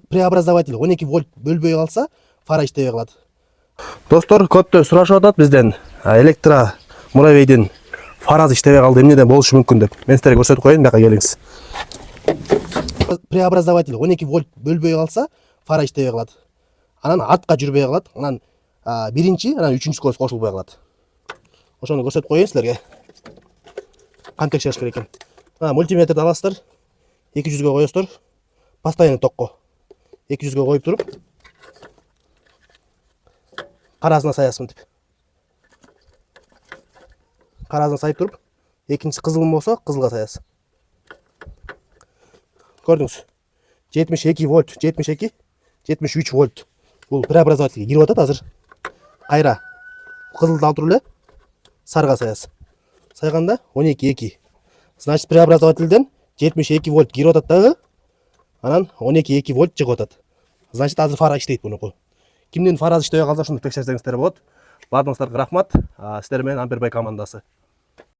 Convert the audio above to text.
Преобразователь 12 вольт бөлбөй калса, фара иштебей калат. Достор, көптөр сурашып атат бизден, электро муравейдин фарасы иштебей калды, эмнеден болушу мүмкүн деп. Мен силерге көрсөтүп коеюн, бияка келиңиз. Преобразователь 12 вольт бөлбөй калса, фара иштебей калат. Анан артка жүрбөй калат. Анан биринчи, анан үчүнчү көз кошулбай калат. Ошону көрсөтүп коеюн силерге. Кантип текшериш керек экен. Мультиметрди аласыздар, 200-гө коесуздар, постоянный токко 200-гө коюп туруп, карасына саясыз мынтип. Карасына сайып туруп, экинчи кызыл болсо, кызылга саясыз. Көрдүңүз? 72 вольт, 72, 73 вольт. Бул преобразовательге кирип атат азыр. Кайра кызылды алып туруп эле сарыга саясыз. Сайганда 12,2. Значит, преобразовательден 72 вольт кирип атат дагы, анан 12,2 вольт чыгып атат. Значит, азыр фара иштейт мунуку. Кимдин фарасы иштебей калса, ошондо текшерсеңиздер болот. Баардыгыңыздарга рахмат. Сиздер менен Ампербай командасы.